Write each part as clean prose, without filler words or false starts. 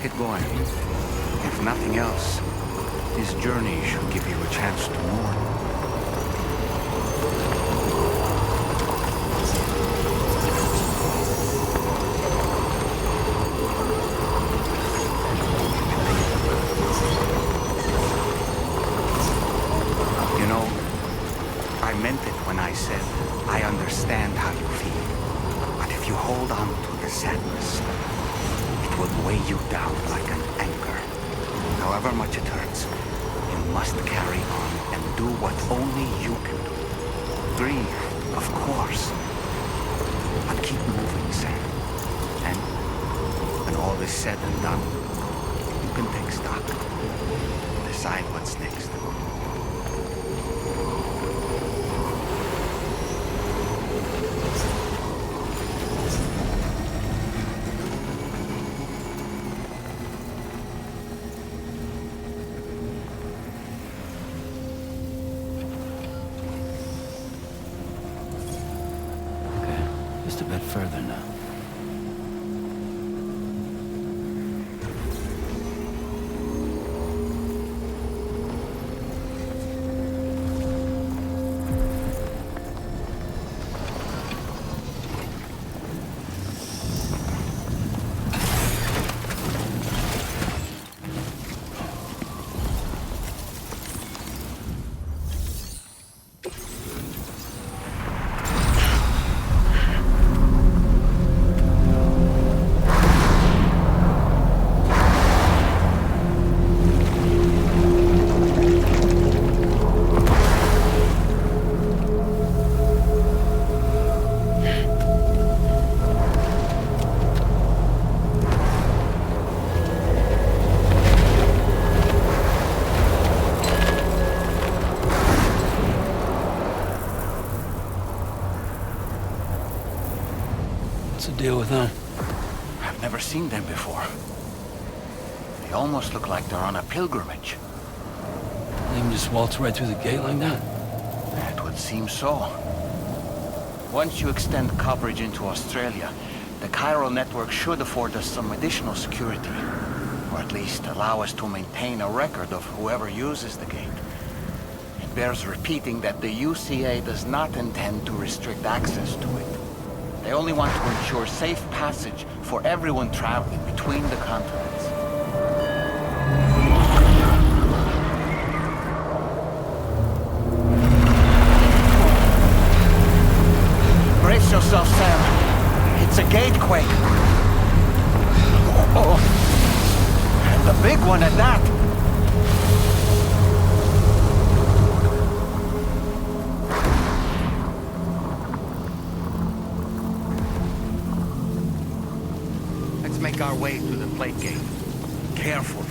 it going. If nothing else, this journey should give you a chance to mourn. You know, I meant it when I said I understand how you feel. But if you hold on to the sadness, it will weigh you down like an anchor. However much it hurts, you must carry on and do what only you can do. Grieve, of course. But keep moving, Sam. And when all is said and done, you can take stock. Decide what's next. Just a bit further now. What's the deal with them? I've never seen them before. They almost look like they're on a pilgrimage. They can just waltz right through the gate like that? It would seem so. Once you extend coverage into Australia, the chiral network should afford us some additional security. Or at least allow us to maintain a record of whoever uses the gate. It bears repeating that the UCA does not intend to restrict access to it. They only want to ensure safe passage for everyone traveling between the continents. Brace yourself, Sam. It's a gatequake. Oh, and a big one at that. Let's make our way to the plate gate. Carefully.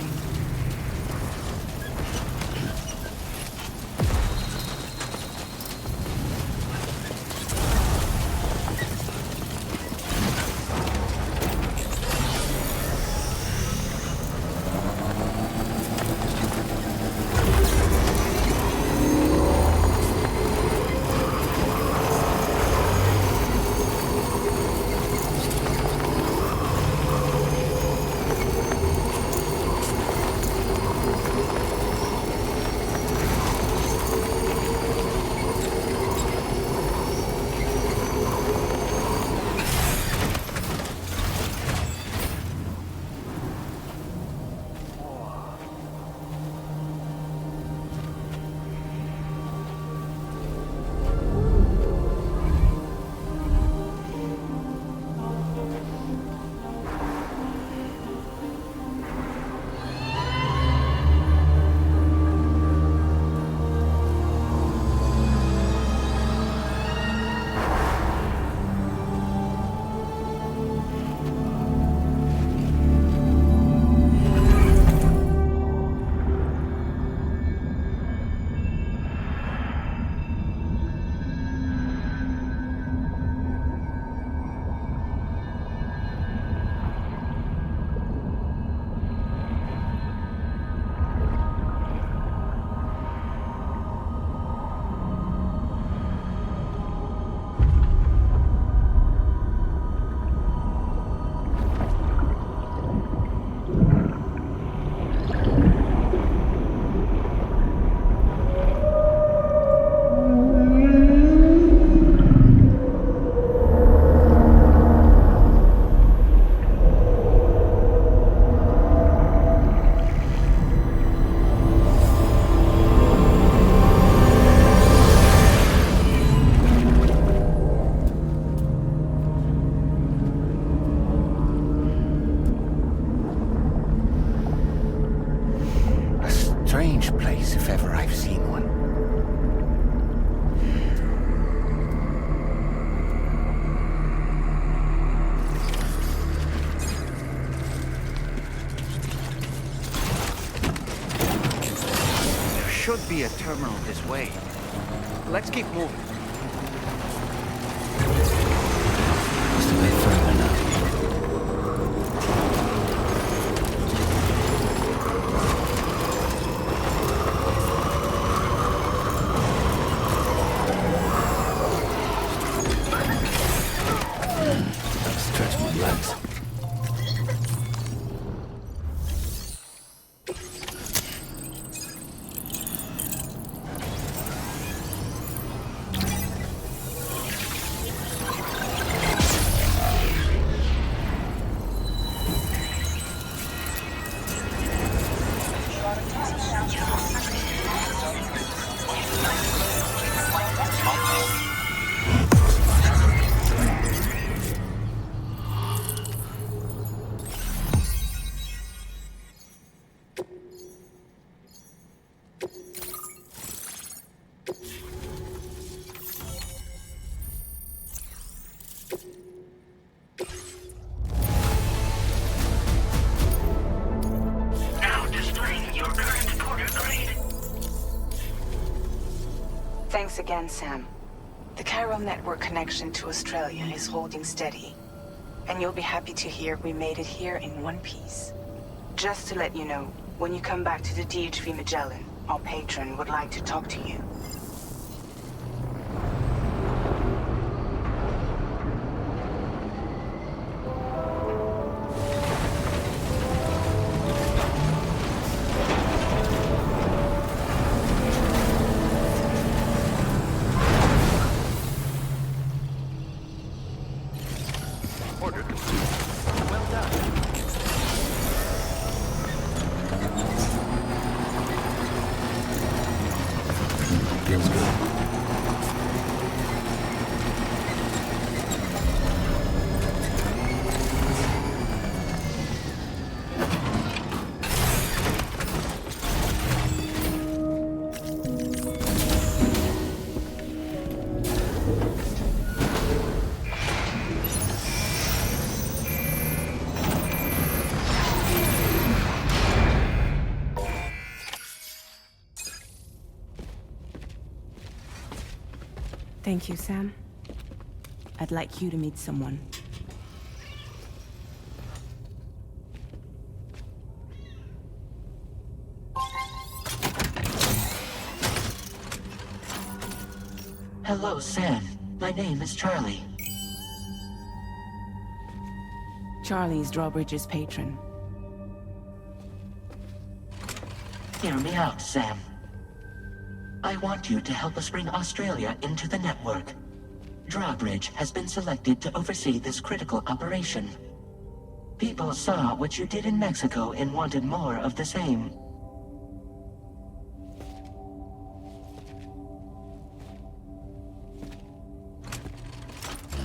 be a terminal this way. Let's keep moving. Must have been further now. Stretch my legs. Thanks again, Sam. The chiral network connection to Australia is holding steady. And you'll be happy to hear we made it here in one piece. Just to let you know, when you come back to the DHV Magellan, our patron would like to talk to you. Feels good. Thank you, Sam. I'd like you to meet someone. Hello, Sam. My name is Charlie. Charlie's Drawbridge's patron. Hear me out, Sam. I want you to help us bring Australia into the network. Drawbridge has been selected to oversee this critical operation. People saw what you did in Mexico and wanted more of the same.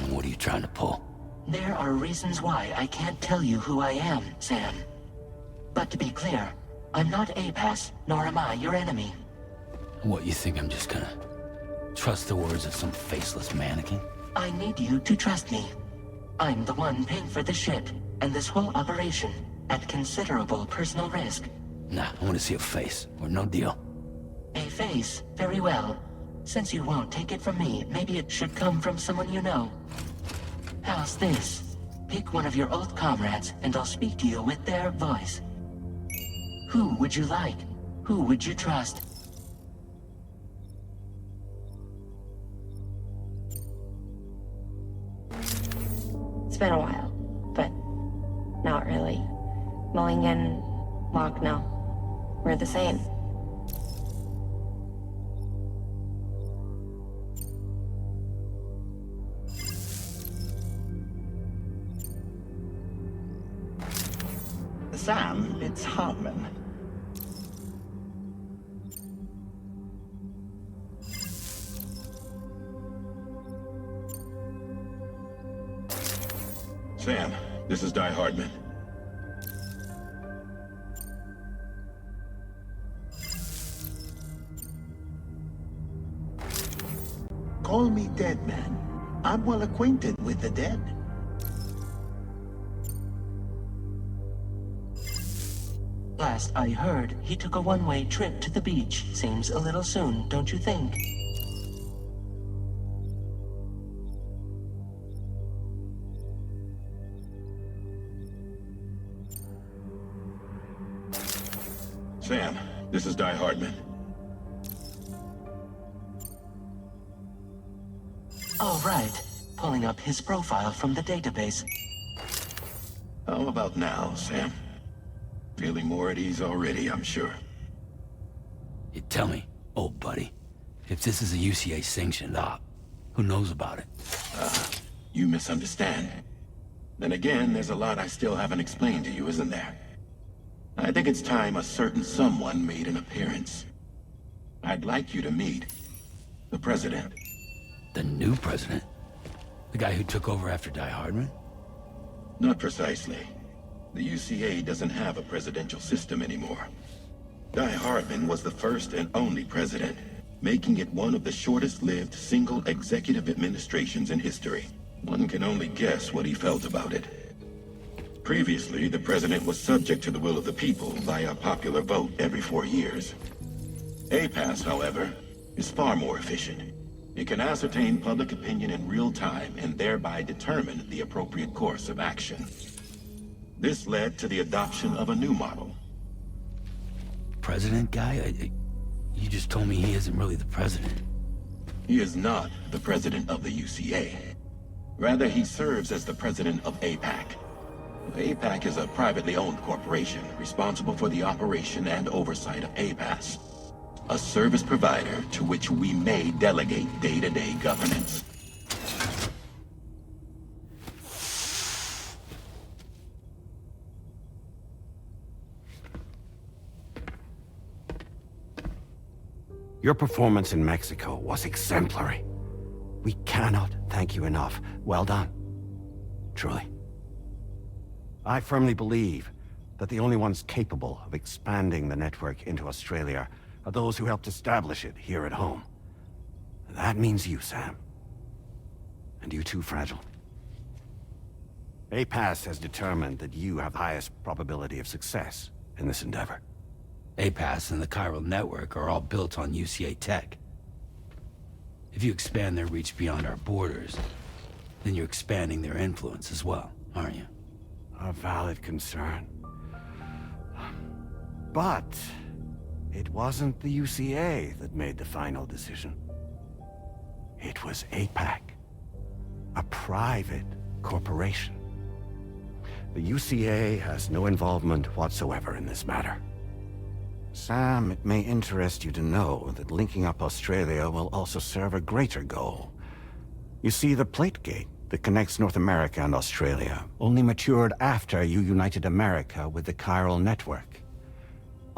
What are you trying to pull? There are reasons why I can't tell you who I am, Sam. But to be clear, I'm not APAS, nor am I your enemy. What, you think I'm just gonna trust the words of some faceless mannequin? I need you to trust me. I'm the one paying for the ship and this whole operation at considerable personal risk. Nah, I want to see a face, or no deal. A face, very well. Since you won't take it from me, maybe it should come from someone you know. How's this? Pick one of your old comrades, and I'll speak to you with their voice. Who would you like? Who would you trust? It's been a while, but not really. Mulligan, Locke, no. We're the same. Sam, it's Hartman. Sam, this is Di Hartman. Call me Dead Man. I'm well acquainted with the dead. Last I heard, he took a one-way trip to the beach. Seems a little soon, don't you think? Sam, this is Di Hartman. All right. Pulling up his profile from the database. How about now, Sam? Feeling more at ease already, I'm sure. You tell me, old buddy, if this is a UCA-sanctioned op, who knows about it? You misunderstand. Then again, there's a lot I still haven't explained to you, isn't there? I think it's time a certain someone made an appearance. I'd like you to meet the President. The new president? The guy who took over after Di Hardman? Not precisely. The UCA doesn't have a presidential system anymore. Di Hardman was the first and only president, making it one of the shortest-lived single executive administrations in history. One can only guess what he felt about it. Previously, the president was subject to the will of the people via popular vote every 4 years. APAS, however, is far more efficient. It can ascertain public opinion in real time and thereby determine the appropriate course of action. This led to the adoption of a new model. President guy? You just told me he isn't really the president. He is not the president of the UCA. Rather, he serves as the president of APAC. APAC is a privately owned corporation responsible for the operation and oversight of APAS, a service provider to which we may delegate day-to-day governance. Your performance in Mexico was exemplary. We cannot thank you enough. Well done. Truly. I firmly believe that the only ones capable of expanding the network into Australia are those who helped establish it here at home. That means you, Sam. And you too, Fragile. APAS has determined that you have the highest probability of success in this endeavor. APAS and the chiral network are all built on UCA tech. If you expand their reach beyond our borders, then you're expanding their influence as well, aren't you? A valid concern. But it wasn't the UCA that made the final decision. It was APAC, a private corporation. The UCA has no involvement whatsoever in this matter. Sam, it may interest you to know that linking up Australia will also serve a greater goal. You see, the plate gate that connects North America and Australia only matured after you united America with the chiral network.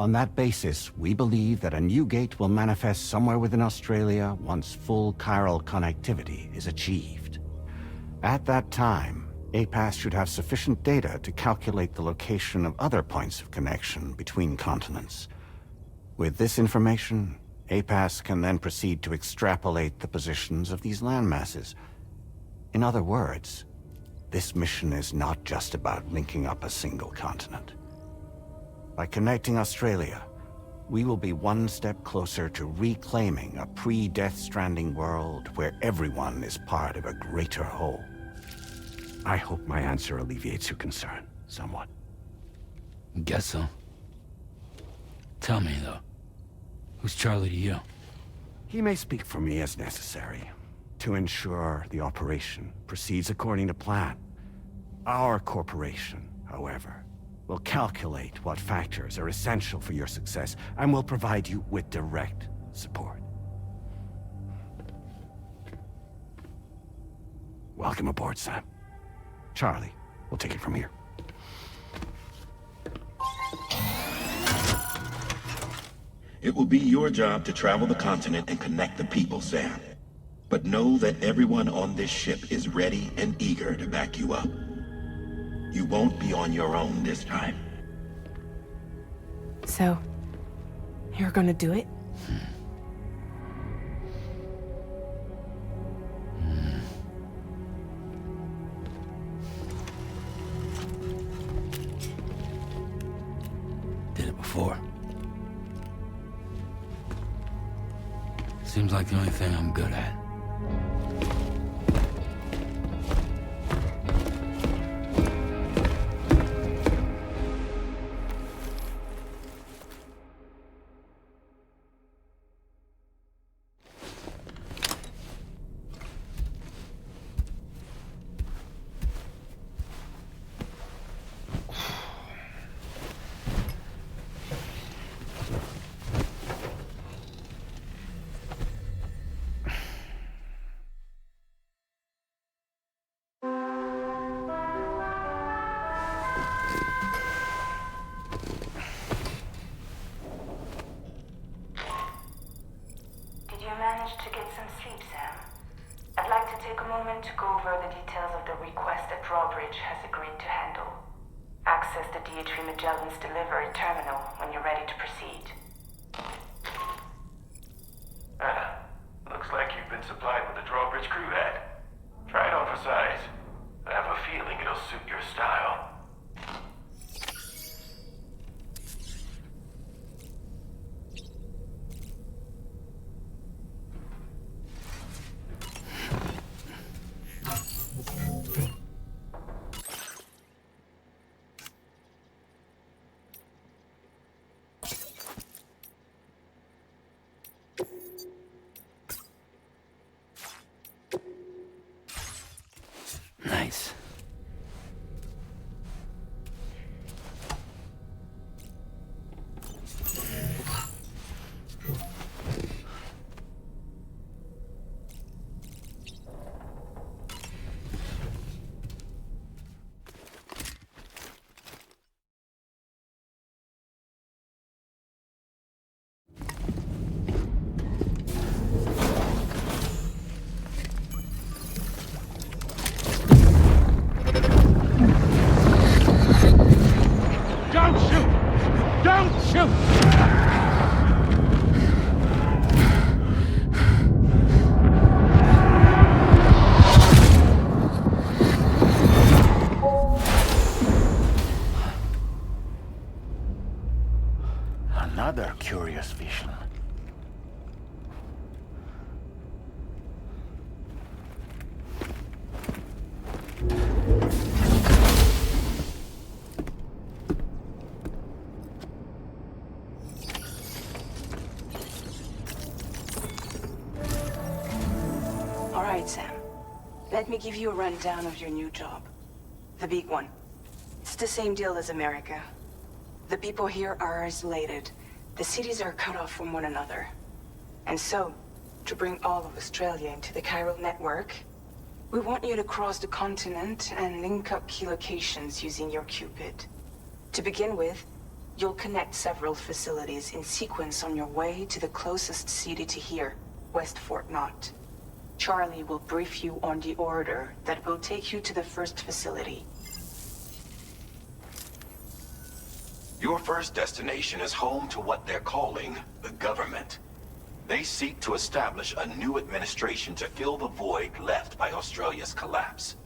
On that basis, we believe that a new gate will manifest somewhere within Australia once full chiral connectivity is achieved. At that time, APAS should have sufficient data to calculate the location of other points of connection between continents. With this information, APAS can then proceed to extrapolate the positions of these landmasses. In other words, this mission is not just about linking up a single continent. By connecting Australia, we will be one step closer to reclaiming a pre-Death Stranding world where everyone is part of a greater whole. I hope my answer alleviates your concern somewhat. Guess so. Tell me, though, who's Charlie to you? He may speak for me as necessary to ensure the operation proceeds according to plan. Our corporation, however, will calculate what factors are essential for your success and will provide you with direct support. Welcome aboard, Sam. Charlie, we'll take it from here. It will be your job to travel the continent and connect the people, Sam. But know that everyone on this ship is ready and eager to back you up. You won't be on your own this time. So, you're gonna do it? Did it Seems like the only thing I'm good at. Managed to get some sleep, Sam? I'd like to take a moment to go over the details of the request that Drawbridge has agreed to handle. Access the D3 Magellan's delivery terminal when you're ready to proceed. Looks like you've been supplied with a Drawbridge crew head. Try it on for size. I have a feeling it'll suit your style. Nice. Don't shoot! Don't shoot! Another curious vision. All right, Sam. Let me give you a rundown of your new job. The big one. It's the same deal as America. The people here are isolated. The cities are cut off from one another. And so, to bring all of Australia into the chiral network, we want you to cross the continent and link up key locations using your Cupid. To begin with, you'll connect several facilities in sequence on your way to the closest city to here, West Fort Knott. Charlie will brief you on the order that will take you to the first facility. Your first destination is home to what they're calling the government. They seek to establish a new administration to fill the void left by Australia's collapse.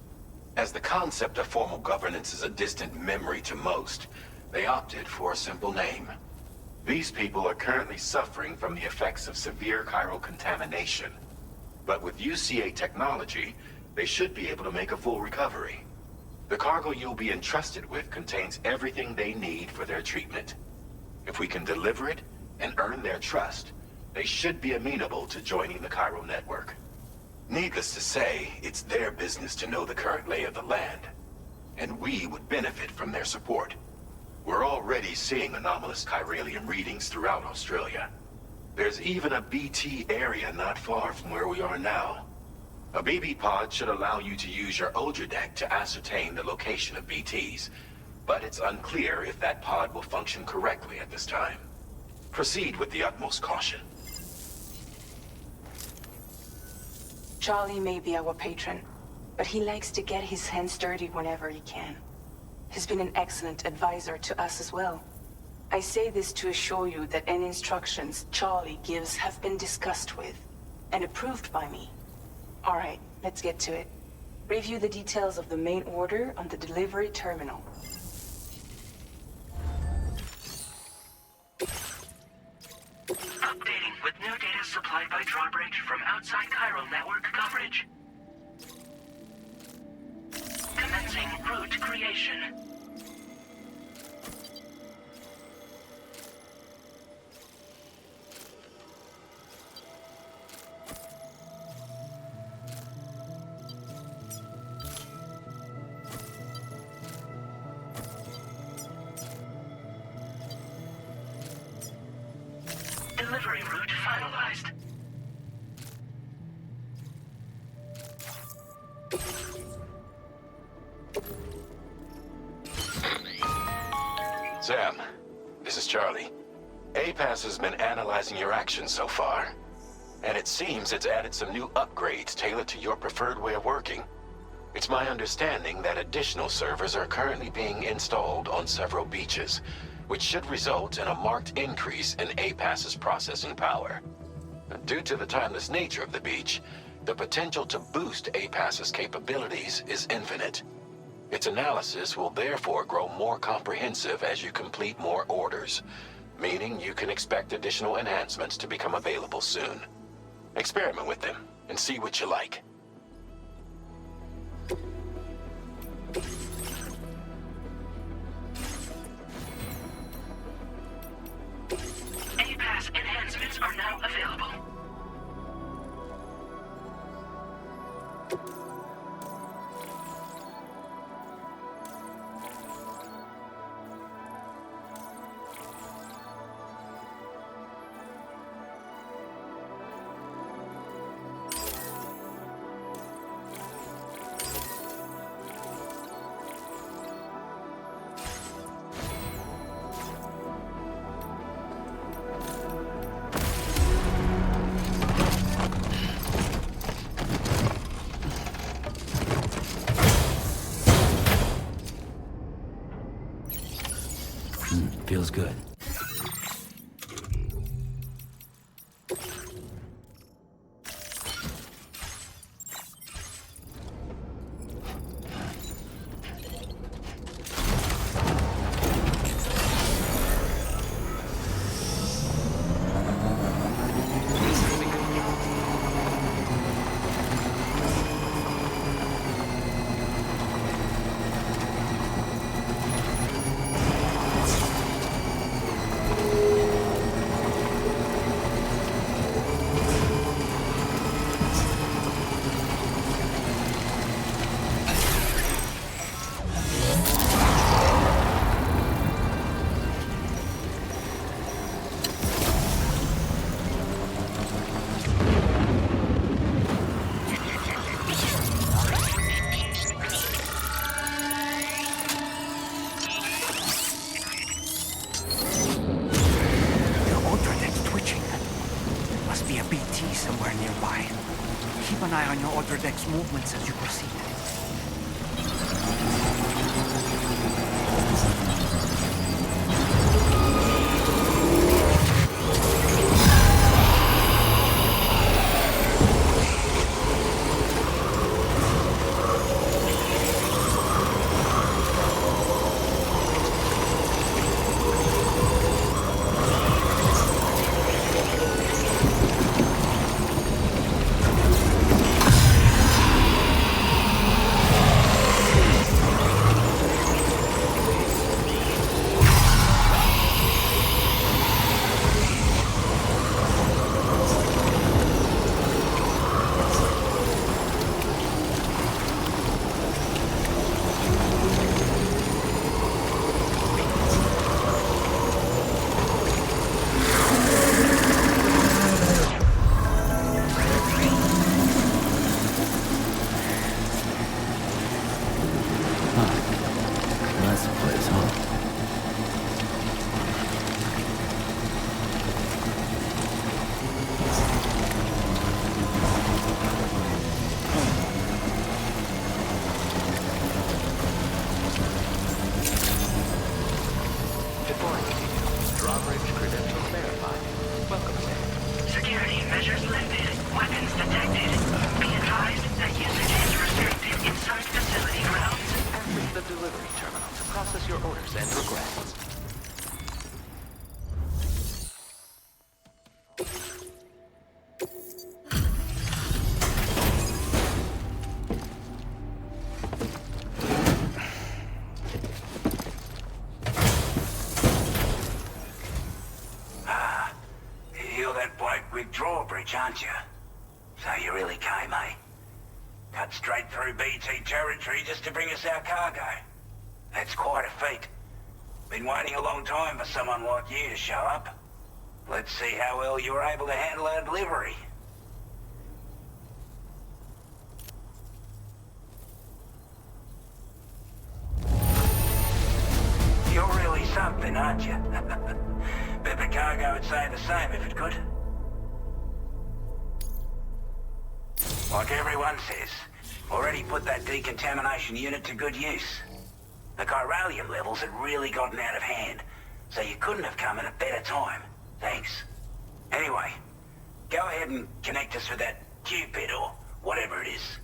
As the concept of formal governance is a distant memory to most, they opted for a simple name. These people are currently suffering from the effects of severe chiral contamination. But with UCA technology, they should be able to make a full recovery. The cargo you'll be entrusted with contains everything they need for their treatment. If we can deliver it and earn their trust, they should be amenable to joining the chiral network. Needless to say, it's their business to know the current lay of the land, and we would benefit from their support. We're already seeing anomalous chiralium readings throughout Australia. There's even a BT area not far from where we are now. A BB pod should allow you to use your Ultra deck to ascertain the location of BTs, but it's unclear if that pod will function correctly at this time. Proceed with the utmost caution. Charlie may be our patron, but he likes to get his hands dirty whenever he can. He's been an excellent advisor to us as well. I say this to assure you that any instructions Charlie gives have been discussed with and approved by me. All right, let's get to it. Review the details of the main order on the delivery terminal. Updating with new data supplied by Drawbridge. chiral network coverage. Commencing route creation. Delivery route finalized. Sam, this is Charlie. APAS has been analyzing your actions so far, and it seems it's added some new upgrades tailored to your preferred way of working. It's my understanding that additional servers are currently being installed on several beaches, which should result in a marked increase in APAS's processing power. Due to the timeless nature of the beach, the potential to boost APAS's capabilities is infinite. Its analysis will therefore grow more comprehensive as you complete more orders, meaning you can expect additional enhancements to become available soon. Experiment with them and see what you like. APAS enhancements are now available. Feels good. Somewhere nearby. Keep an eye on your order deck's movements as you proceed. aren't you? So you really came, eh? Cut straight through BT territory just to bring us our cargo. That's quite a feat. Been waiting a long time for someone like you to show up. Let's see how well you were able to handle our delivery. You're really something, aren't you? Bet the cargo would say the same if it could. Like everyone says, already put that decontamination unit to good use. The chiralium levels had really gotten out of hand, so you couldn't have come at a better time. Thanks. Anyway, go ahead and connect us with that Cupid or whatever it is.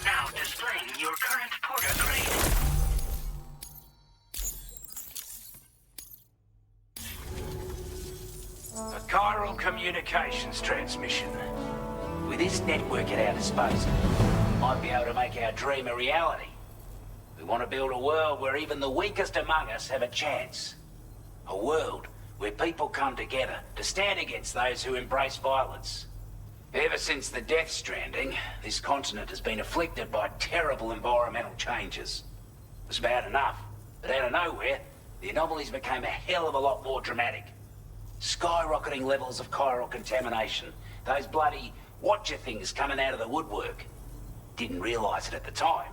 Now displaying your current porter grade. A chiral communications transmission. With this network at our disposal, we might be able to make our dream a reality. We want to build a world where even the weakest among us have a chance. A world where people come together to stand against those who embrace violence. Ever since the Death Stranding, this continent has been afflicted by terrible environmental changes. It was bad enough, but out of nowhere, the anomalies became a hell of a lot more dramatic. Skyrocketing levels of chiral contamination, those bloody watcher things coming out of the woodwork. Didn't realize it at the time,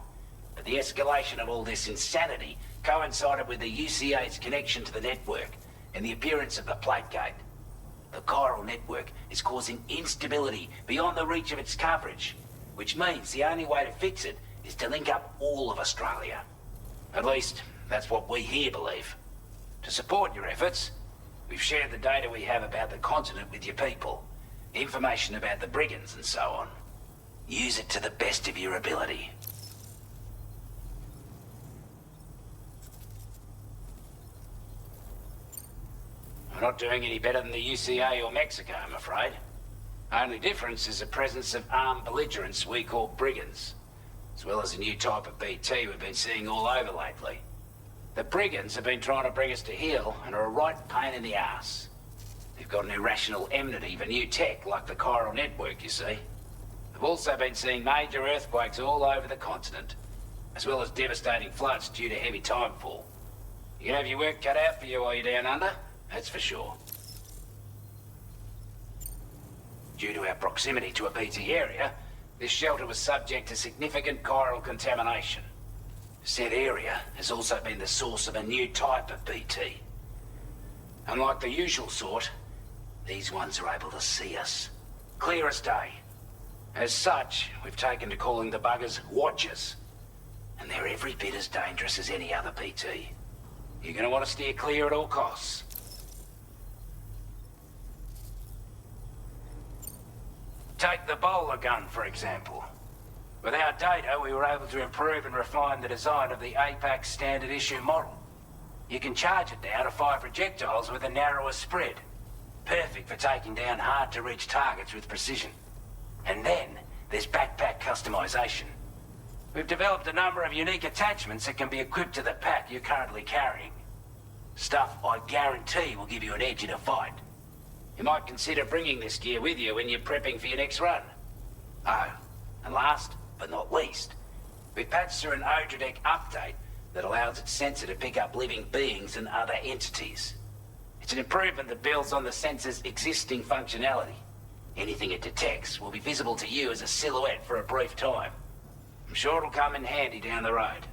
but the escalation of all this insanity coincided with the UCA's connection to the network and the appearance of the Plate Gate. The chiral network is causing instability beyond the reach of its coverage, which means the only way to fix it is to link up all of Australia. At least, that's what we here believe. To support your efforts, we've shared the data we have about the continent with your people, information about the brigands and so on. Use it to the best of your ability. We're not doing any better than the UCA or Mexico, I'm afraid. Only difference is the presence of armed belligerents we call brigands, as well as a new type of BT we've been seeing all over lately. The brigands have been trying to bring us to heel and are a right pain in the ass. They've got an irrational enmity for new tech like the chiral network, you see. We've also been seeing major earthquakes all over the continent, as well as devastating floods due to heavy timefall. You can have your work cut out for you while you're down under, that's for sure. Due to our proximity to a BT area, this shelter was subject to significant chiral contamination. Said area has also been the source of a new type of BT. Unlike the usual sort, these ones are able to see us. Clear as day. As such, we've taken to calling the buggers Watchers. And they're every bit as dangerous as any other BT. You're gonna want to steer clear at all costs. Take the bowler gun, for example. With our data, we were able to improve and refine the design of the APAC standard issue model. You can charge it down to 5 projectiles with a narrower spread. Perfect for taking down hard-to-reach targets with precision. And then, there's backpack customization. We've developed a number of unique attachments that can be equipped to the pack you're currently carrying. Stuff I guarantee will give you an edge in a fight. You might consider bringing this gear with you when you're prepping for your next run. Oh, and last but not least, we patched through an Odradek update that allows its sensor to pick up living beings and other entities. It's an improvement that builds on the sensor's existing functionality. Anything it detects will be visible to you as a silhouette for a brief time. I'm sure it'll come in handy down the road.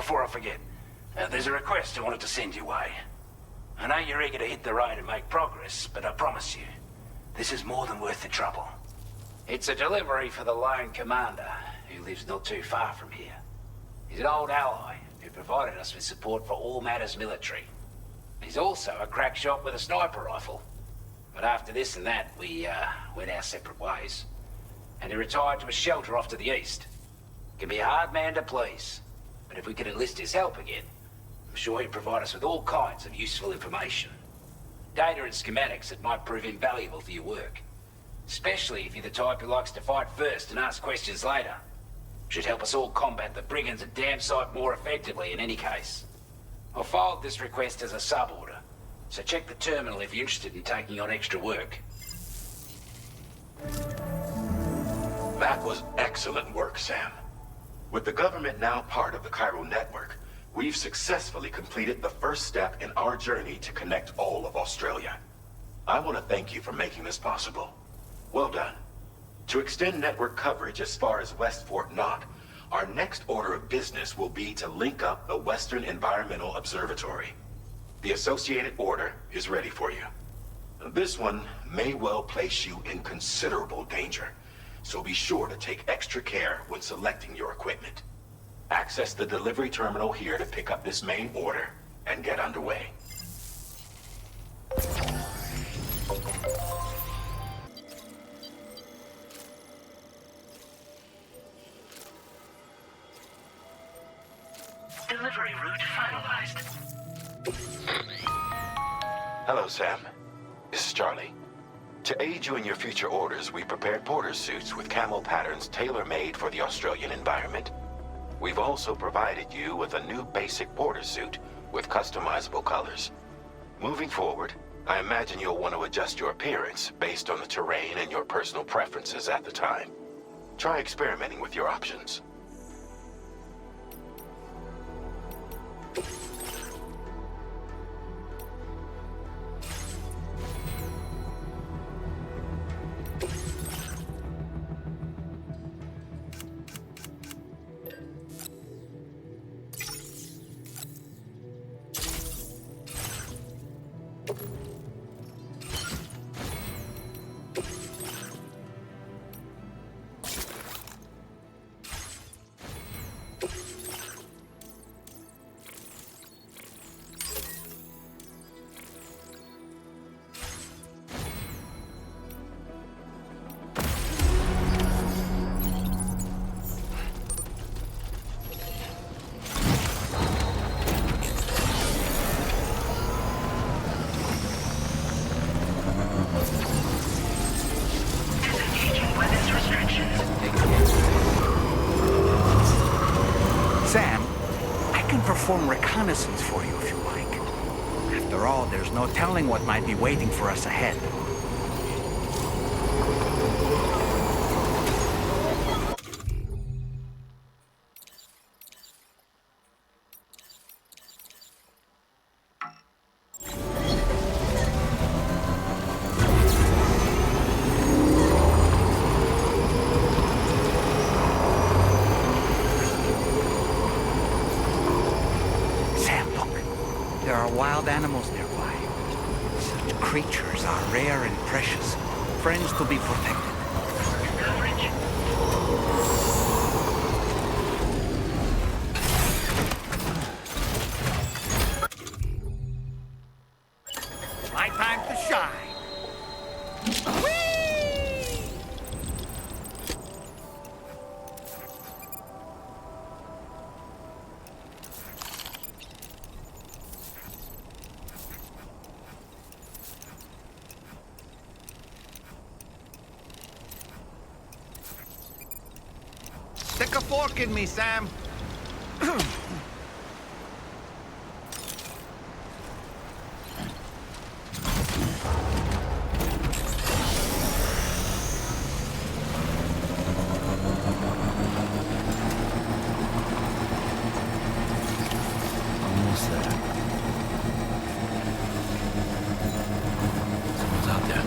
before I forget, there's a request I wanted to send your way. I know you're eager to hit the road and make progress, but I promise you, this is more than worth the trouble. It's a delivery for the lone commander, who lives not too far from here. He's an old ally who provided us with support for all matters military. He's also a crack shot with a sniper rifle. But after this and that, we went our separate ways. And he retired to a shelter off to the east. Can be a hard man to please, but if we could enlist his help again, I'm sure he'd provide us with all kinds of useful information. Data and schematics that might prove invaluable for your work. Especially if you're the type who likes to fight first and ask questions later. Should help us all combat the brigands a damn sight more effectively in any case. I filed this request as a sub-order, so check the terminal if you're interested in taking on extra work. That was excellent work, Sam. With the government now part of the Chiral network, we've successfully completed the first step in our journey to connect all of Australia. I want to thank you for making this possible. Well done. To extend network coverage as far as West Fort Knott, our next order of business will be to link up the Western Environmental Observatory. The associated order is ready for you. This one may well place you in considerable danger, so be sure to take extra care when selecting your equipment. Access the delivery terminal here to pick up this main order and get underway. Delivery route finalized. Hello, Sam. This is Charlie. To aid you in your future orders, we prepared porter suits with camo patterns tailor-made for the Australian environment. We've also provided you with a new basic porter suit with customizable colors. Moving forward, I imagine you'll want to adjust your appearance based on the terrain and your personal preferences at the time. Try experimenting with your options. Sam, I can perform reconnaissance for you if you like. After all, there's no telling what might be waiting for us ahead. Wild animals nearby. Such creatures are rare and precious, friends to be protected. Coverage. My time to shine. Stick a fork in me, Sam. Almost there. Someone's out there.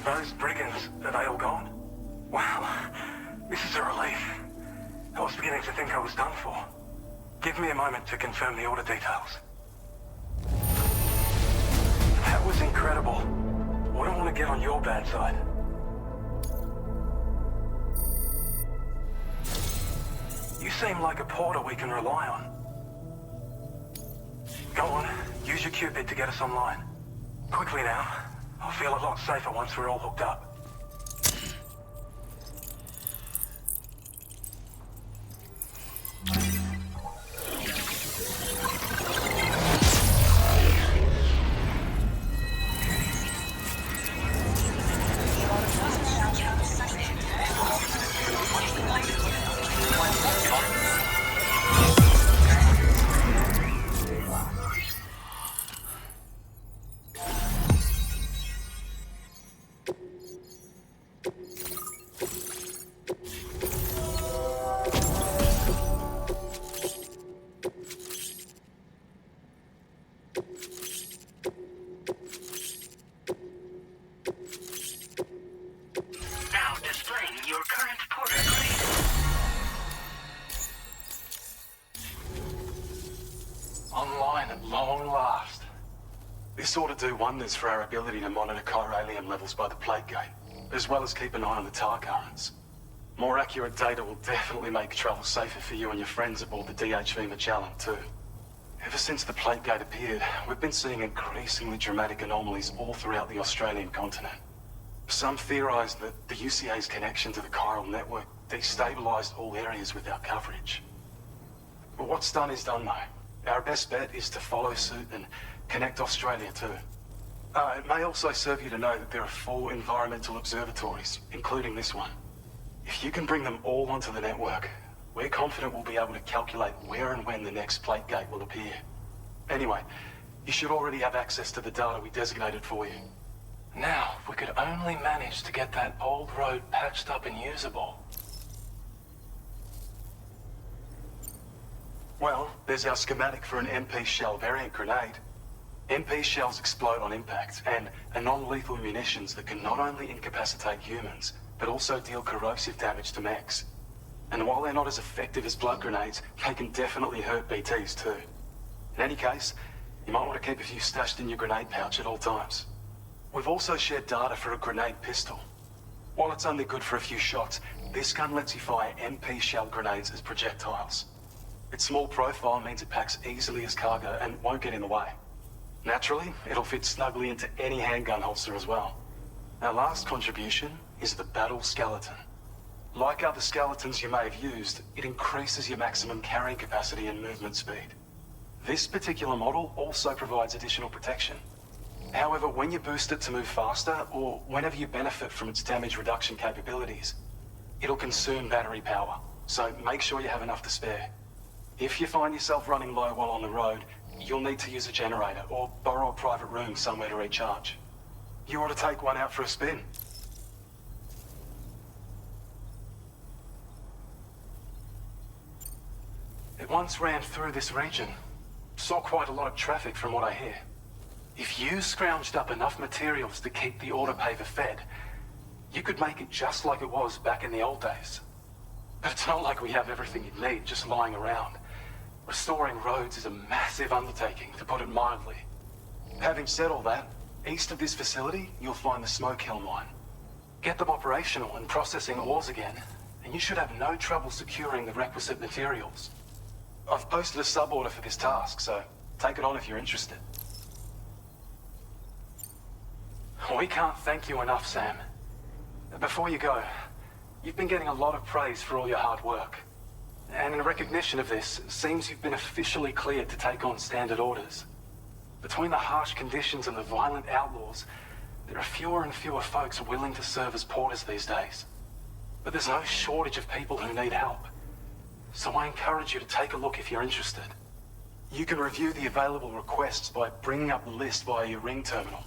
Those brigands, are they all gone? Wow, this is a relief. I was beginning to think I was done for. Give me a moment to confirm the order details. That was incredible. Wouldn't want to get on your bad side. You seem like a porter we can rely on. Go on, use your Cupid to get us online. Quickly now. I'll feel a lot safer once we're all hooked up. This ought to do wonders for our ability to monitor chiralium levels by the plague gate, as well as keep an eye on the tar currents. More accurate data will definitely make travel safer for you and your friends aboard the DHV Magellan, too. Ever since the plague gate appeared, we've been seeing increasingly dramatic anomalies all throughout the Australian continent. Some theorize that the UCA's connection to the chiral network destabilized all areas with our coverage. But what's done is done, though. Our best bet is to follow suit and connect Australia too. It may also serve you to know that there are 4 environmental observatories, including this one. If you can bring them all onto the network, we're confident we'll be able to calculate where and when the next plague gate will appear. Anyway, you should already have access to the data we designated for you. Now, if we could only manage to get that old road patched up and usable. Well, there's our schematic for an MP shell variant grenade. MP shells explode on impact, and are non-lethal munitions that can not only incapacitate humans, but also deal corrosive damage to mechs. And while they're not as effective as blood grenades, they can definitely hurt BTs too. In any case, you might want to keep a few stashed in your grenade pouch at all times. We've also shared data for a grenade pistol. While it's only good for a few shots, this gun lets you fire MP shell grenades as projectiles. Its small profile means it packs easily as cargo and won't get in the way. Naturally, it'll fit snugly into any handgun holster as well. Our last contribution is the battle skeleton. Like other skeletons you may have used, it increases your maximum carrying capacity and movement speed. This particular model also provides additional protection. However, when you boost it to move faster, or whenever you benefit from its damage reduction capabilities, it'll consume battery power, so make sure you have enough to spare. If you find yourself running low while on the road, you'll need to use a generator or borrow a private room somewhere to recharge. You ought to take one out for a spin. It once ran through this region. Saw quite a lot of traffic from what I hear. If you scrounged up enough materials to keep the autopaver fed, you could make it just like it was back in the old days. But it's not like we have everything you'd need just lying around. Restoring roads is a massive undertaking, to put it mildly. Having said all that, east of this facility, you'll find the Smoke Hill mine. Get them operational and processing ores again, and you should have no trouble securing the requisite materials. I've posted a sub-order for this task, so take it on if you're interested. We can't thank you enough, Sam. Before you go, you've been getting a lot of praise for all your hard work. And in recognition of this, it seems you've been officially cleared to take on standard orders. Between the harsh conditions and the violent outlaws, there are fewer and fewer folks willing to serve as porters these days. But there's no shortage of people who need help. So I encourage you to take a look if you're interested. You can review the available requests by bringing up the list via your ring terminal.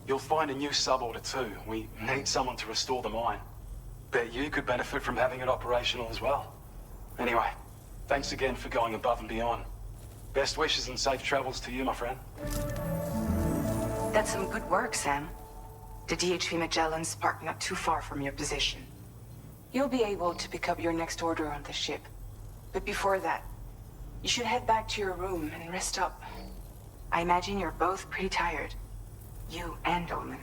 You'll find a new sub-order too. We need someone to restore the mine. Bet you could benefit from having it operational as well. Anyway, thanks again for going above and beyond. Best wishes and safe travels to you, my friend. That's some good work, Sam. The DHV Magellan's parked not too far from your position. You'll be able to pick up your next order on the ship. But before that, you should head back to your room and rest up. I imagine you're both pretty tired. You and Dolman.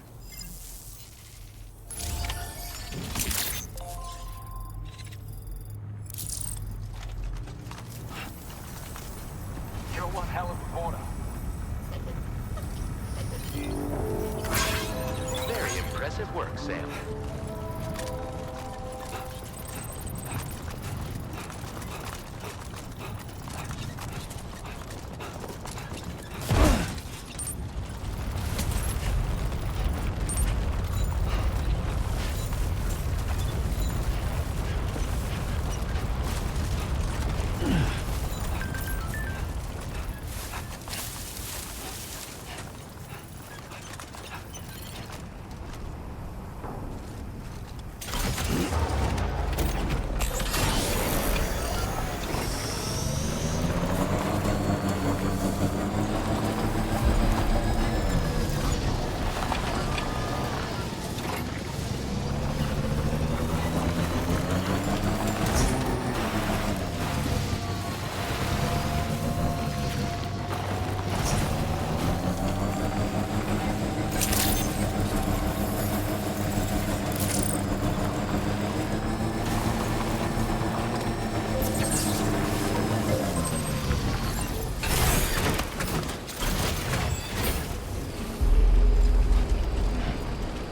You're one hell of a porter. Very impressive work, Sam.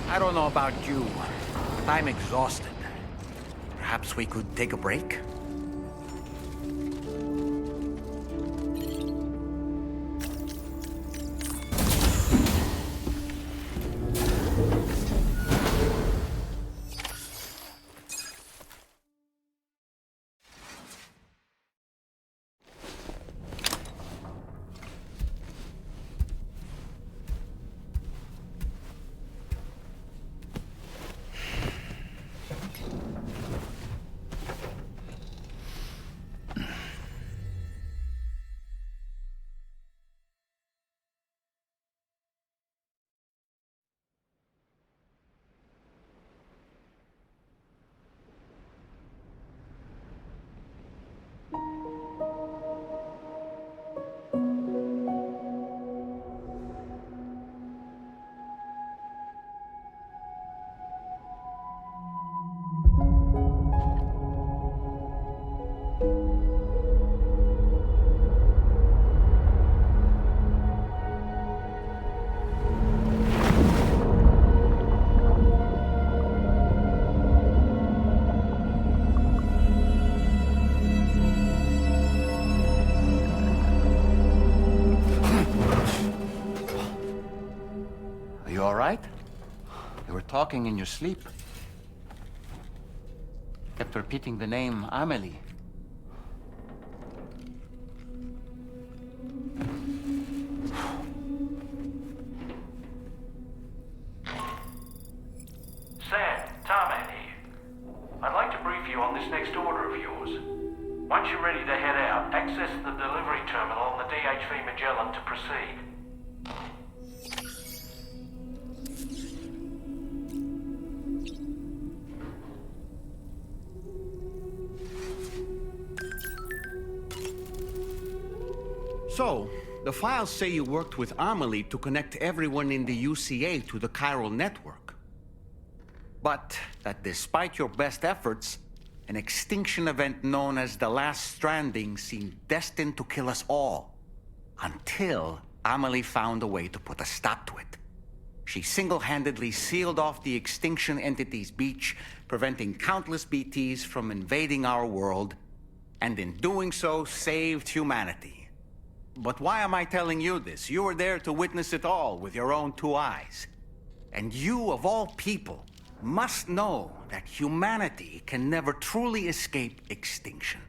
I don't know about you, but I'm exhausted. Perhaps we could take a break? You all right? You were talking in your sleep. Kept repeating the name Amelie. Sam, Tarman here. I'd like to brief you on this next order of yours. Once you're ready to head out, access the delivery terminal on the DHV Magellan to proceed. So, the files say you worked with Amelie to connect everyone in the UCA to the chiral network. But that despite your best efforts, an extinction event known as the Last Stranding seemed destined to kill us all. Until Amelie found a way to put a stop to it. She single-handedly sealed off the extinction entity's beach, preventing countless BTs from invading our world, and in doing so, saved humanity. But why am I telling you this? You were there to witness it all with your own two eyes. And you, of all people, must know that humanity can never truly escape extinction.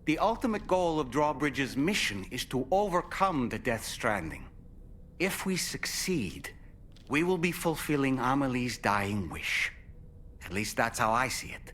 The ultimate goal of Drawbridge's mission is to overcome the Death Stranding. If we succeed, we will be fulfilling Amelie's dying wish. At least that's how I see it.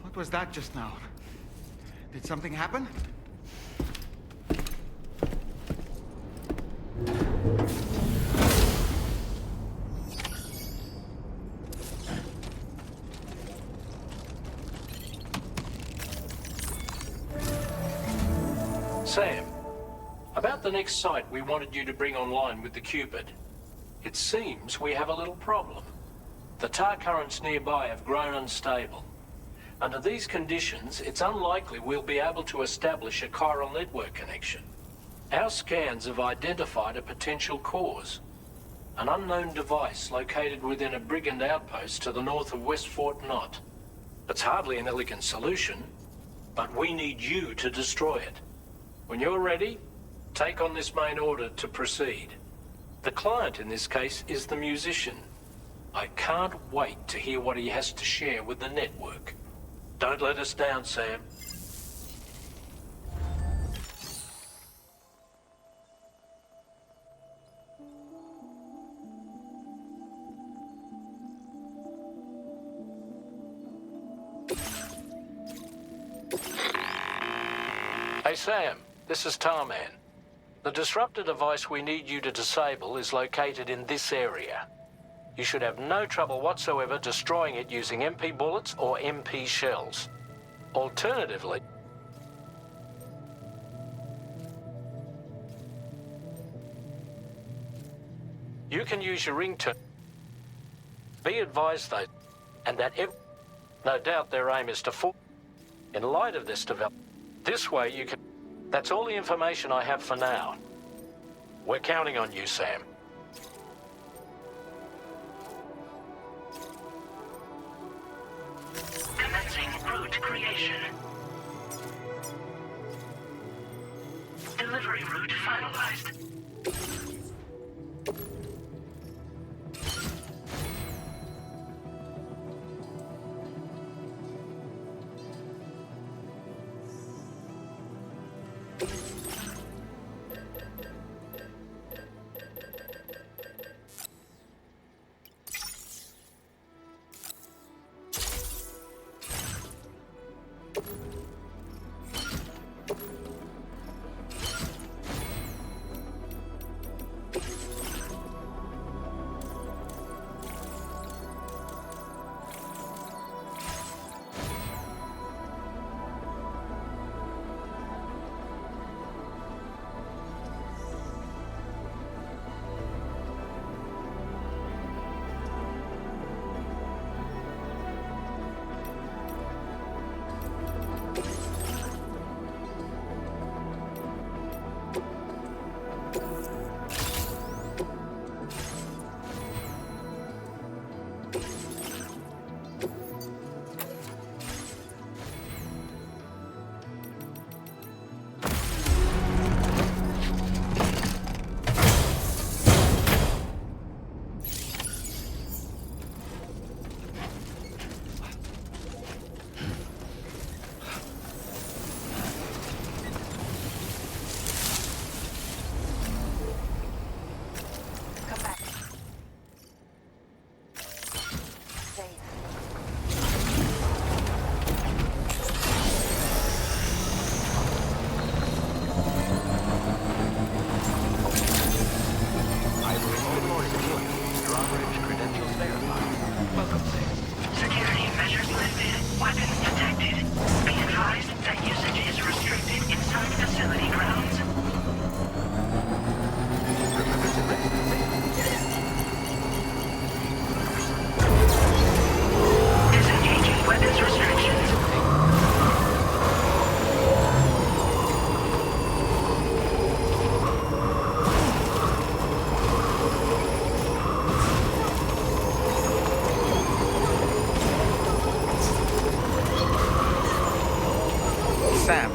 What was that just now? Did something happen? Sam, about the next site we wanted you to bring online with the Cupid. It seems we have a little problem. The tar currents nearby have grown unstable. Under these conditions, it's unlikely we'll be able to establish a chiral network connection. Our scans have identified a potential cause. An unknown device located within a brigand outpost to the north of West Fort Knott. It's hardly an elegant solution, but we need you to destroy it. When you're ready, take on this main order to proceed. The client in this case is the musician. I can't wait to hear what he has to share with the network. Don't let us down, Sam. Hey, Sam. This is Tarman. The disruptor device we need you to disable is located in this area. You should have no trouble whatsoever destroying it using MP bullets or MP shells. Alternatively, you can use your ringtone. Be advised, though, and that no doubt their aim is to fall. In light of this development, this way you can... That's all the information I have for now. We're counting on you, Sam. Commencing route creation. Delivery route finalized. Drawbridge credentials verified. Welcome, Sam. Security measures lifted. Weapons detected. Be advised that usage is restricted inside facility grounds. Disengaging weapons restrictions. Sam,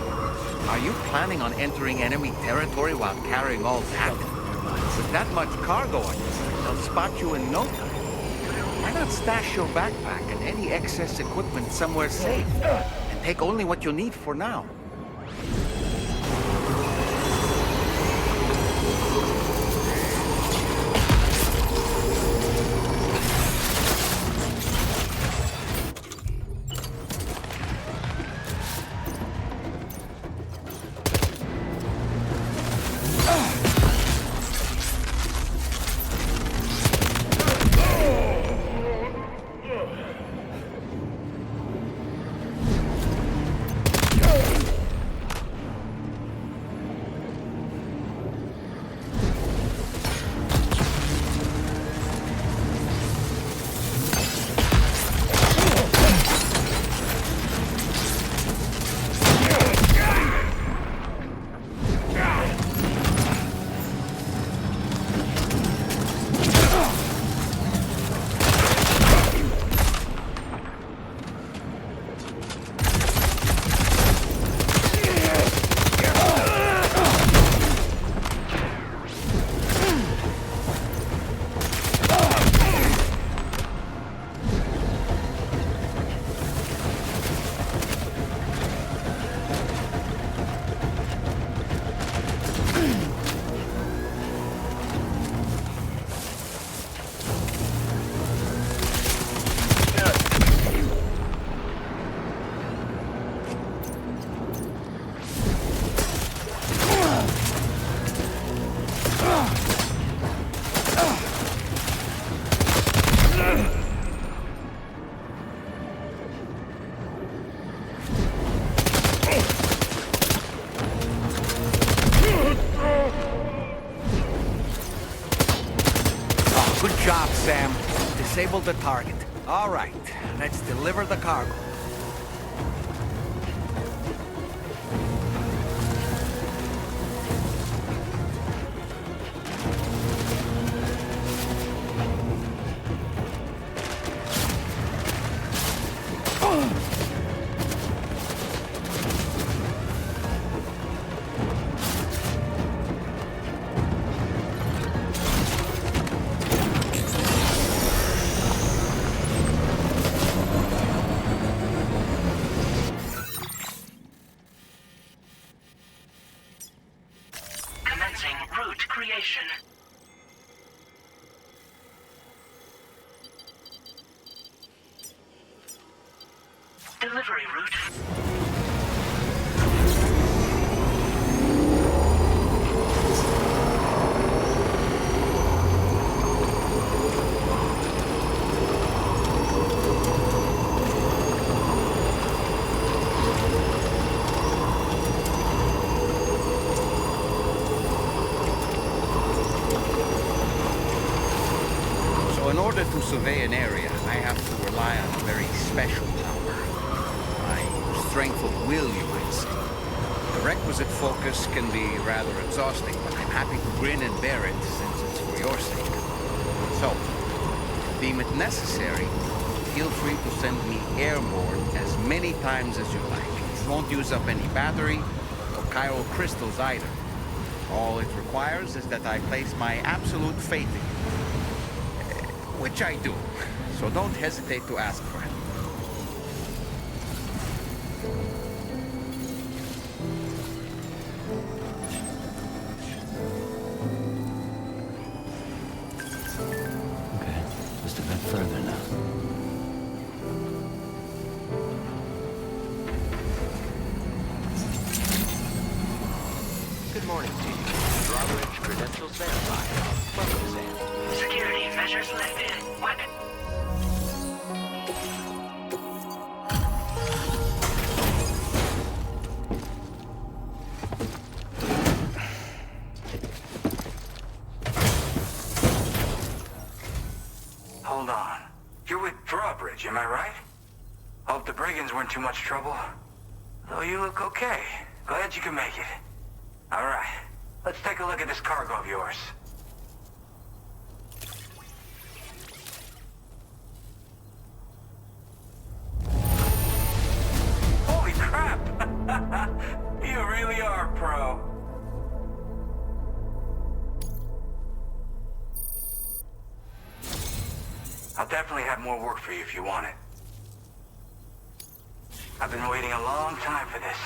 are you planning on entering enemy territory while carrying all that? With that much cargo on you, they'll spot you in no time. Why not stash your backpack and any excess equipment somewhere safe, and take only what you need for now? Sam. Disable the target. All right, let's deliver the cargo. Route creation. Delivery route. In order to survey an area, I have to rely on a very special power. My strength of will, you might say. The requisite focus can be rather exhausting, but I'm happy to grin and bear it since it's for your sake. So, if you deem it necessary, feel free to send me airborne as many times as you like. It won't use up any battery or chiral crystals either. All it requires is that I place my absolute faith in you. Which I do, so don't hesitate to ask for it. Okay, just a bit further now. Good morning to you. Drawbridge credentials verified. Welcome, Sam. Security measures lifted. Weapon. Hold on. You're with Drawbridge, am I right? Hope the brigands weren't too much trouble. Though you look okay. Glad you can make it. All right. Let's take a look at this cargo of yours. Holy crap! You really are a pro. I'll definitely have more work for you if you want it. I've been waiting a long time for this.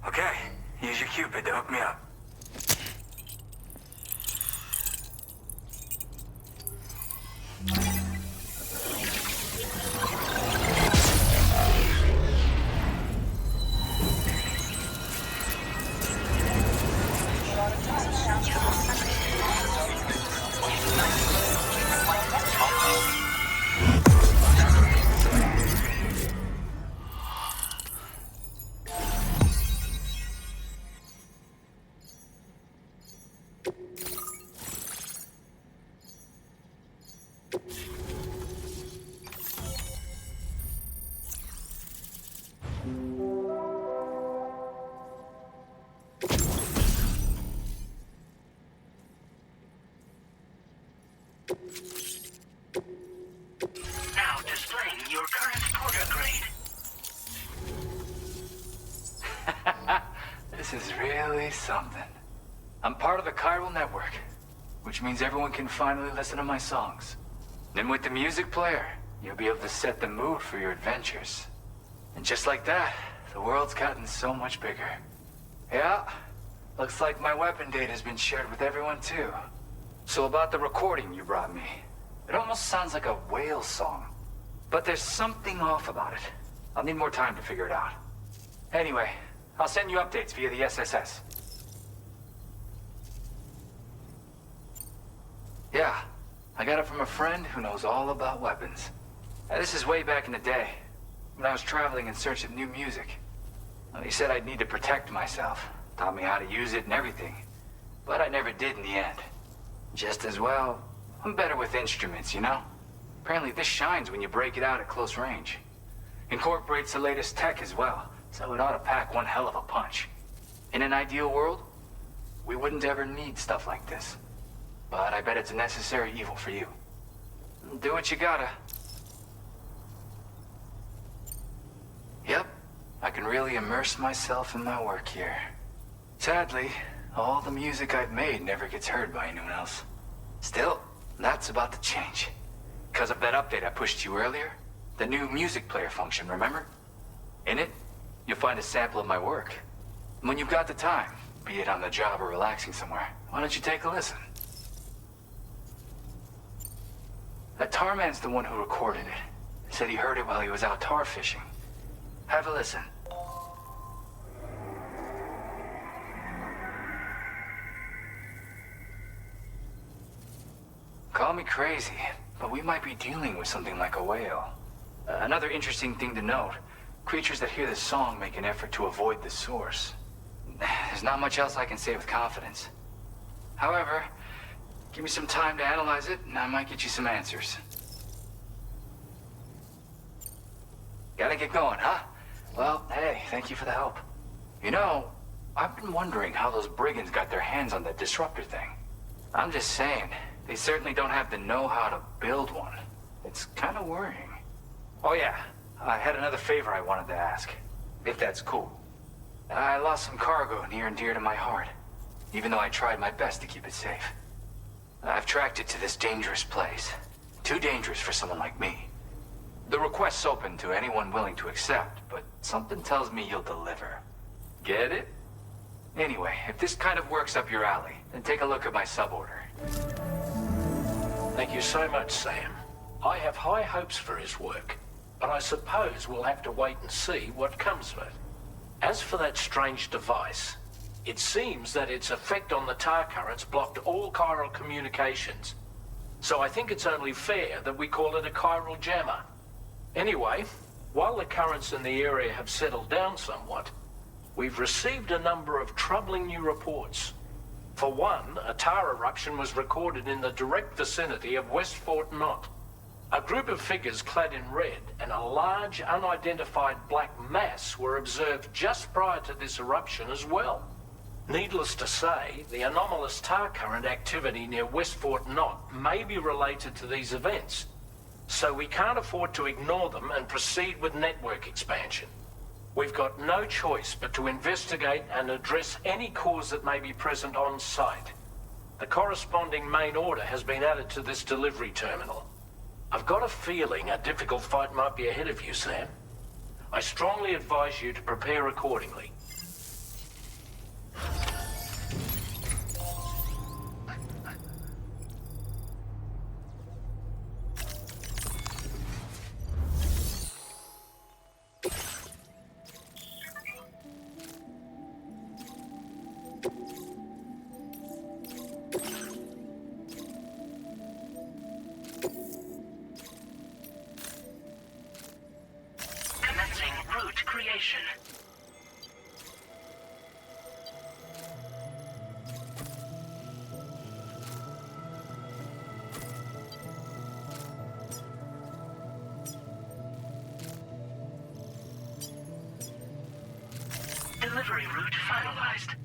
Okay, use your Cupid to hook me up. Now displaying your current porter grade. This is really something. I'm part of the chiral network, which means everyone can finally listen to my songs. Then with the music player, you'll be able to set the mood for your adventures. And just like that, the world's gotten so much bigger. Yeah, looks like my weapon data has been shared with everyone too. So about the recording you brought me, it almost sounds like a whale song. But there's something off about it. I'll need more time to figure it out. Anyway, I'll send you updates via the SSS. Yeah, I got it from a friend who knows all about weapons. Now, this is way back in the day, when I was traveling in search of new music. Well, he said I'd need to protect myself, taught me how to use it and everything. But I never did in the end. Just as well, I'm better with instruments, you know? Apparently this shines when you break it out at close range. Incorporates the latest tech as well, so it ought to pack one hell of a punch. In an ideal world, we wouldn't ever need stuff like this. But I bet it's a necessary evil for you. Do what you gotta. Yep, I can really immerse myself in my work here. Sadly, all the music I've made never gets heard by anyone else. Still, that's about to change. Because of that update I pushed you earlier, the new music player function, remember? In it, you'll find a sample of my work. And when you've got the time, be it on the job or relaxing somewhere, why don't you take a listen? That Tarman's the one who recorded it. Said he heard it while he was out tar fishing. Have a listen. Call me crazy, but we might be dealing with something like a whale. Another interesting thing to note, creatures that hear this song make an effort to avoid the source. There's not much else I can say with confidence. However, give me some time to analyze it, and I might get you some answers. Gotta get going, huh? Well, hey, thank you for the help. You know, I've been wondering how those brigands got their hands on that disruptor thing. I'm just saying, they certainly don't have the know-how to build one. It's kind of worrying. Oh yeah, I had another favor I wanted to ask, if that's cool. I lost some cargo near and dear to my heart, even though I tried my best to keep it safe. I've tracked it to this dangerous place. Too dangerous for someone like me. The request's open to anyone willing to accept, but something tells me you'll deliver. Get it? Anyway, if this kind of works up your alley, then take a look at my suborder. Thank you so much, Sam. I have high hopes for his work, but I suppose we'll have to wait and see what comes of it. As for that strange device, it seems that its effect on the tar currents blocked all chiral communications. So I think it's only fair that we call it a chiral jammer. Anyway, while the currents in the area have settled down somewhat, we've received a number of troubling new reports. For one, a tar eruption was recorded in the direct vicinity of West Fort Knot. A group of figures clad in red and a large unidentified black mass were observed just prior to this eruption as well. Needless to say, the anomalous tar current activity near West Fort Knot may be related to these events, so we can't afford to ignore them and proceed with network expansion. We've got no choice but to investigate and address any cause that may be present on site. The corresponding main order has been added to this delivery terminal. I've got a feeling a difficult fight might be ahead of you, Sam. I strongly advise you to prepare accordingly. Delivery route finalized.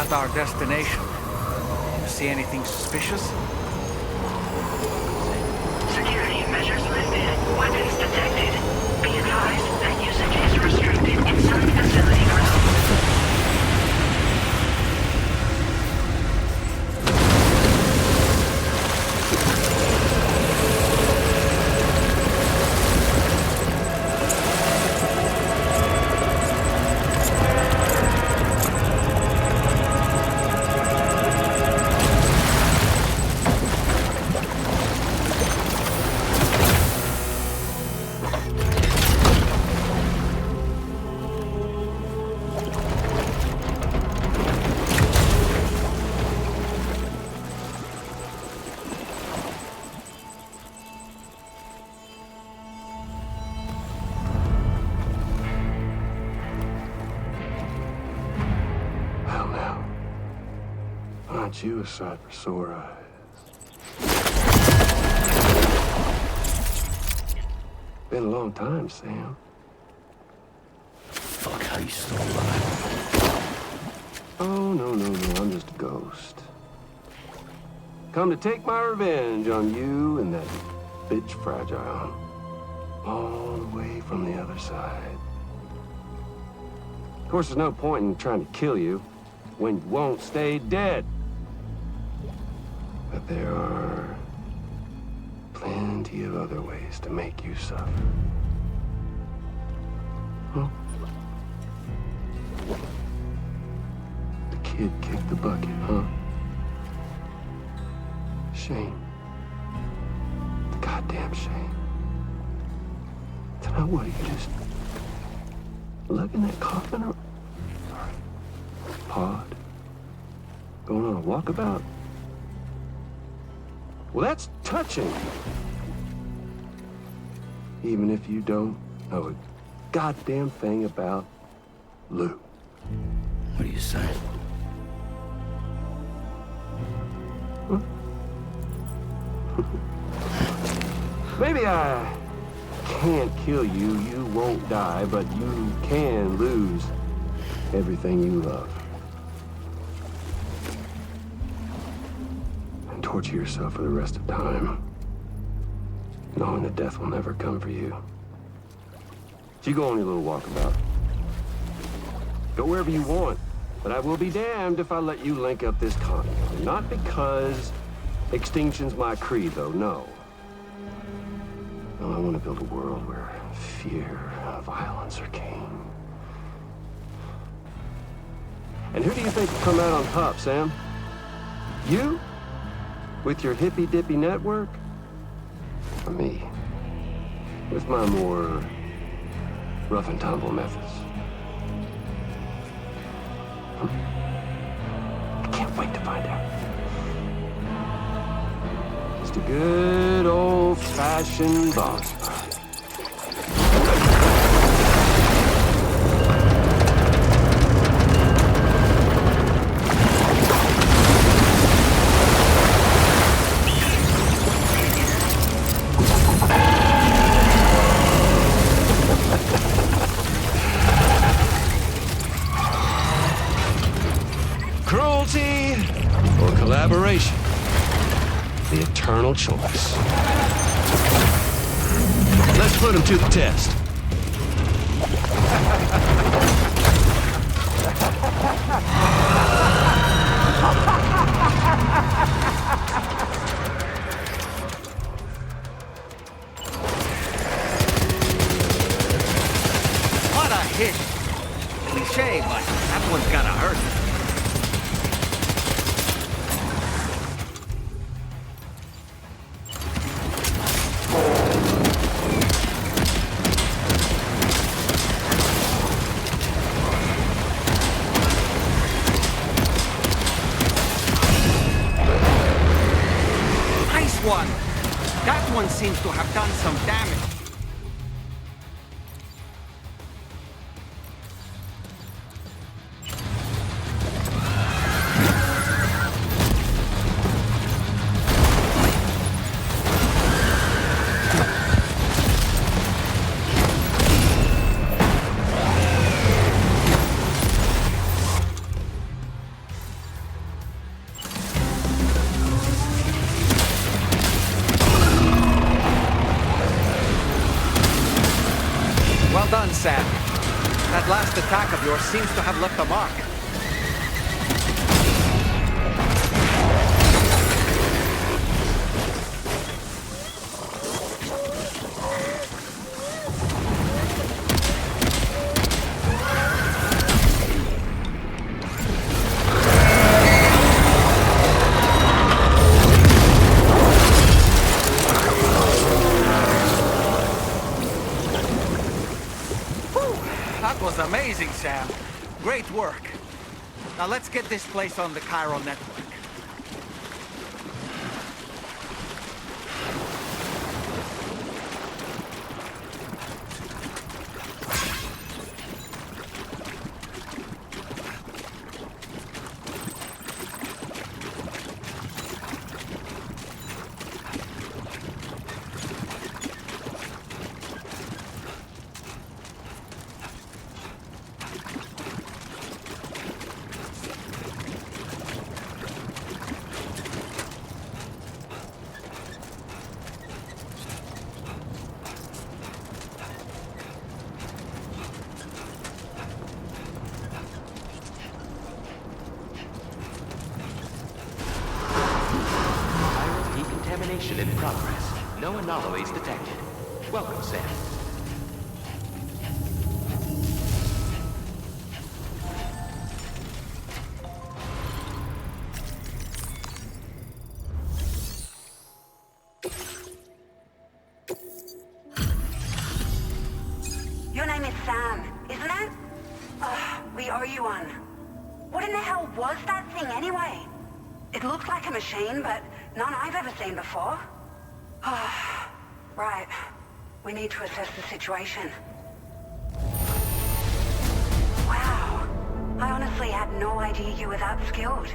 at our destination. You see anything suspicious? Security measures lifted. Weapons detected. Be advised that usage is restricted inside facility grounds. You a sight for sore eyes. Been a long time, Sam. Fuck, how you still alive? Oh, no, I'm just a ghost. Come to take my revenge on you and that bitch Fragile. All the way from the other side. Of course, there's no point in trying to kill you when you won't stay dead. But there are plenty of other ways to make you suffer. Huh? The kid kicked the bucket, huh? Shame. Goddamn shame. Now what, you just lug in that coffin or pod? Going on a walkabout? Well, that's touching. Even if you don't know a goddamn thing about Lou. What are you saying? Huh? Maybe I can't kill you, you won't die, but you can lose everything you love. Torture yourself for the rest of time, knowing that death will never come for you. So you go on your little walkabout. Go wherever you want, but I will be damned if I let you link up this continent. Not because extinction's my creed, though, no. No, I want to build a world where fear and violence are king. And who do you think will come out on top, Sam? You? With your hippy-dippy network? Or me? With my more rough and tumble methods? I can't wait to find out. Just a good old-fashioned boss fight. Collaboration. The eternal choice. Let's put him to the test. What a hit! Cliché, but that one's gotta hurt. That one seems to have done some damage. That last attack of yours seems to have left a mark. That was amazing, Sam. Great work. Now let's get this place on the chiral network. Decontamination in progress. No anomalies detected. Welcome, Sam. Your name is Sam, isn't it? We owe you one. What in the hell was that thing anyway? It looks like a machine, but none I've ever seen before. Right. We need to assess the situation. Wow. I honestly had no idea you were that skilled.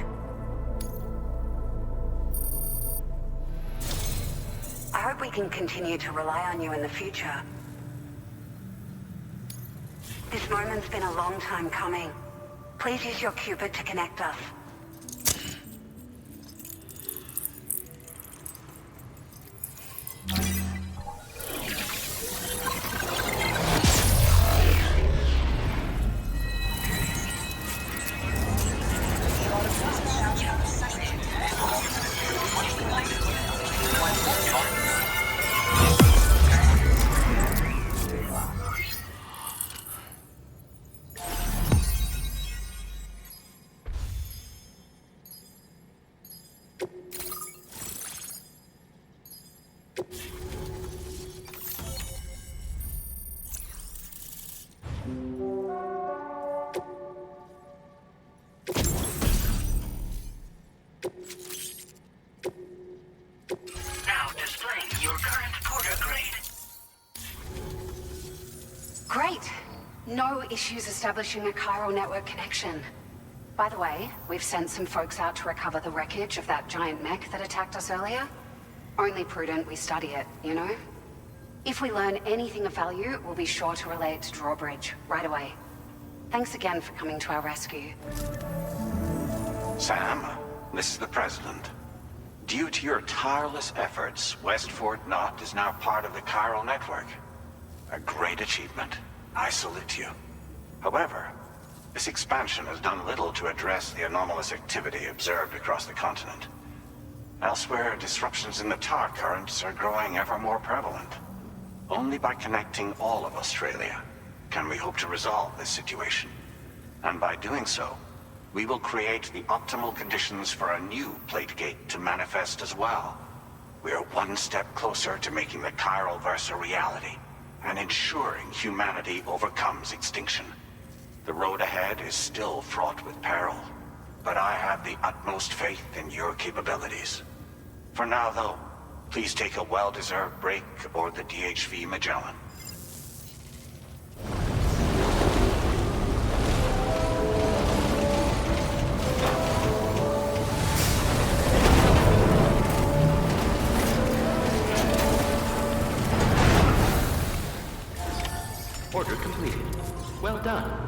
I hope we can continue to rely on you in the future. This moment's been a long time coming. Please use your Cupid to connect us. Now displaying your current porter grade. Great. No issues establishing a chiral network connection. By the way, we've sent some folks out to recover the wreckage of that giant mech that attacked us earlier. Only prudent we study it, you know? If we learn anything of value, we'll be sure to relay it to Drawbridge right away. Thanks again for coming to our rescue. Sam, this is the President. Due to your tireless efforts, West Fort Knot is now part of the chiral network. A great achievement. I salute you. However, this expansion has done little to address the anomalous activity observed across the continent. Elsewhere, disruptions in the tar currents are growing ever more prevalent. Only by connecting all of Australia can we hope to resolve this situation. And by doing so, we will create the optimal conditions for a new Plategate to manifest as well. We are one step closer to making the chiral verse a reality, and ensuring humanity overcomes extinction. The road ahead is still fraught with peril, but I have the utmost faith in your capabilities. For now, though, please take a well-deserved break aboard the DHV Magellan. Order completed. Well done.